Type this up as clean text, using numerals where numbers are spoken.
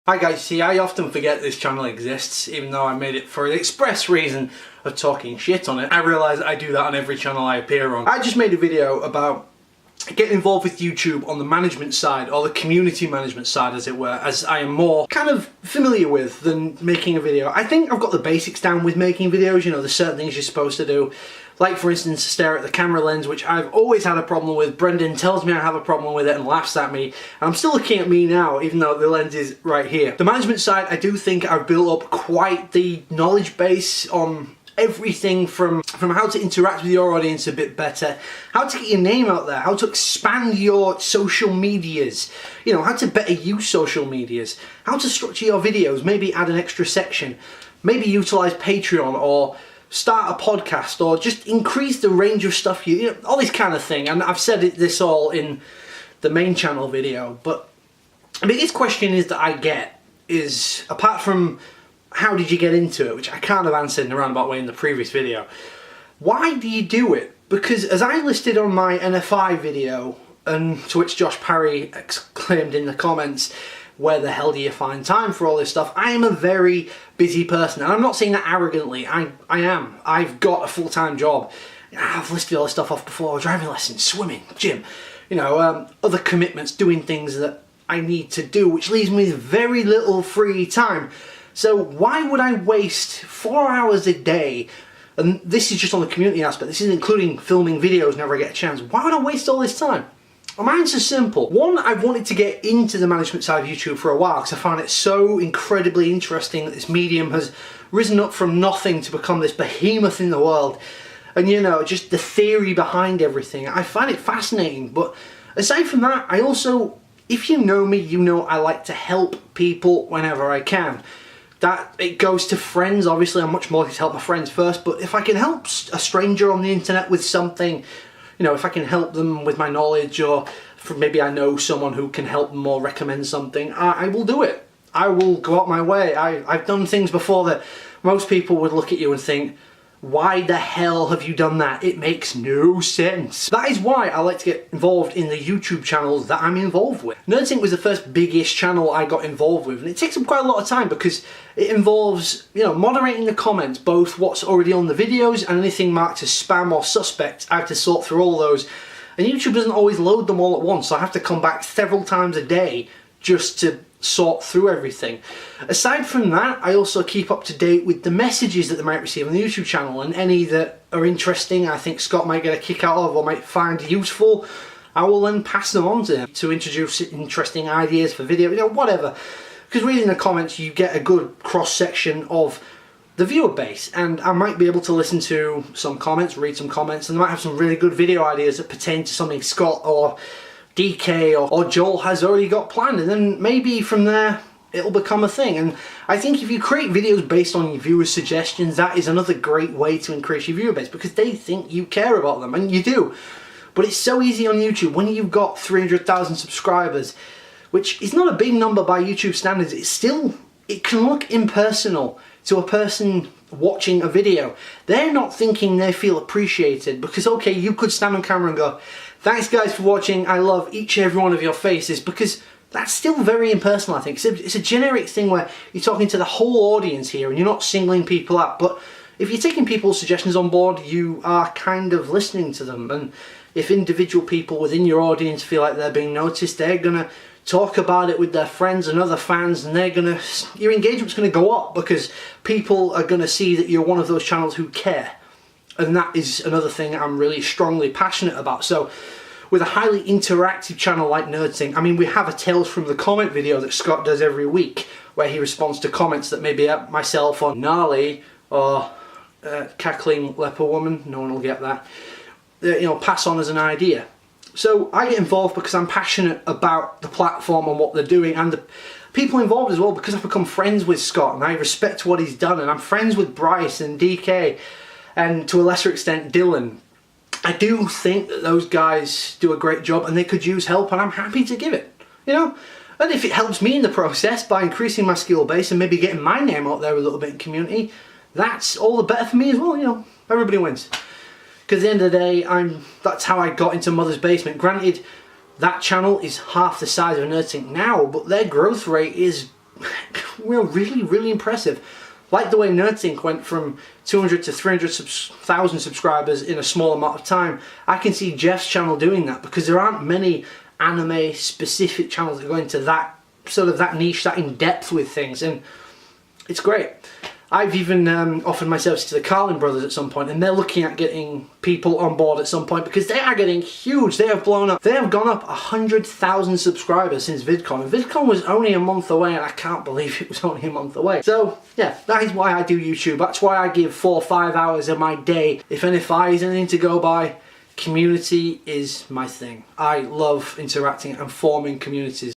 Hi guys, see, I often forget this channel exists, even though I made it for the express reason of talking shit on it. I realise I do that on every channel I appear on. I just made a video about getting involved with YouTube on the management side, or the community management side as it were, as I am more kind of familiar with than making a video. I think I've got the basics down with making videos, you know, there's certain things you're supposed to do. Like for instance, stare at the camera lens, which I've always had a problem with. Brendan tells me I have a problem with it and laughs at me. And I'm still looking at me now, even though the lens is right here. The management side, I do think I've built up quite the knowledge base on everything from how to interact with your audience a bit better, how to get your name out there, how to expand your social medias, you know, how to better use social medias, how to structure your videos, maybe add an extra section, maybe utilize Patreon or start a podcast, or just increase the range of stuff you know, all this kind of thing. And I've said this all in the main channel video, but the biggest question is that I get is, apart from how did you get into it, which I kind of answered in a roundabout way in the previous video, why do you do it? Because as I listed on my NFI video, and to which Josh Parry exclaimed in the comments, where the hell do you find time for all this stuff? I am a very busy person, and I'm not saying that arrogantly. I am. I've got a full-time job. I've listed all this stuff off before: driving lessons, swimming, gym, you know, other commitments, doing things that I need to do, which leaves me with very little free time. So why would I waste 4 hours a day? And this is just on the community aspect. This isn't including filming videos whenever I get a chance. Why would I waste all this time? Well, my answer's simple. One, I've wanted to get into the management side of YouTube for a while because I found it so incredibly interesting that this medium has risen up from nothing to become this behemoth in the world. And you know, just the theory behind everything, I find it fascinating. But aside from that, I also, if you know me, you know I like to help people whenever I can. That it goes to friends. Obviously I'm much more likely to help my friends first, but if I can help a stranger on the internet with something, you know, if I can help them with my knowledge, or maybe I know someone who can help them or recommend something, I will do it. I will go out my way. I've done things before that most people would look at you and think, why the hell have you done that? It makes no sense. That is why I like to get involved in the YouTube channels that I'm involved with. NerdSync was the first biggish channel I got involved with, and it takes up quite a lot of time because it involves, you know, moderating the comments, both what's already on the videos and anything marked as spam or suspect. I have to sort through all those, and YouTube doesn't always load them all at once, so I have to come back several times a day just to sort through everything. Aside from that, I also keep up to date with the messages that they might receive on the YouTube channel, and any that are interesting, I think Scott might get a kick out of or might find useful, I will then pass them on to him to introduce interesting ideas for video, you know, whatever. Because reading the comments, you get a good cross-section of the viewer base, and I might be able to listen to some comments, read some comments, and they might have some really good video ideas that pertain to something Scott or DK or Joel has already got planned, and then maybe from there it'll become a thing. And I think if you create videos based on your viewers' suggestions, that is another great way to increase your viewer base, because they think you care about them, and you do. But it's so easy on YouTube when you've got 300,000 subscribers, which is not a big number by YouTube standards. It's still, it can look impersonal to a person watching a video. They're not thinking they feel appreciated, because okay, you could stand on camera and go, thanks guys for watching, I love each and every one of your faces, because that's still very impersonal, I think. It's a generic thing where you're talking to the whole audience here and you're not singling people out. But if you're taking people's suggestions on board, you are kind of listening to them. And if individual people within your audience feel like they're being noticed, they're gonna talk about it with their friends and other fans, and your engagement's gonna go up, because people are gonna see that you're one of those channels who care. And that is another thing I'm really strongly passionate about. So with a highly interactive channel like NerdSync, I mean, we have a Tales from the Comment video that Scott does every week, where he responds to comments that maybe myself or Gnarly or Cackling Leper Woman, no one will get that, you know, pass on as an idea. So I get involved because I'm passionate about the platform and what they're doing, and the people involved as well, because I've become friends with Scott and I respect what he's done, and I'm friends with Bryce and DK, and to a lesser extent Dylan. I do think that those guys do a great job and they could use help, and I'm happy to give it, you know. And if it helps me in the process by increasing my skill base and maybe getting my name out there a little bit in community, that's all the better for me as well, you know. Everybody wins. Because at the end of the day, that's how I got into Mother's Basement. Granted, that channel is half the size of NerdSync now, but their growth rate is really, really impressive. Like the way NerdSync went from 200 to 300,000 subscribers in a small amount of time. I can see Jeff's channel doing that because there aren't many anime specific channels that go into that sort of that niche, that in depth with things, and it's great. I've even offered my service to the Carlin brothers at some point, and they're looking at getting people on board at some point because they are getting huge. They have blown up. They have gone up 100,000 subscribers since VidCon. And VidCon was only a month away, and I can't believe it was only a month away. So yeah, that is why I do YouTube. That's why I give 4 or 5 hours of my day. If NFI is anything to go by, community is my thing. I love interacting and forming communities.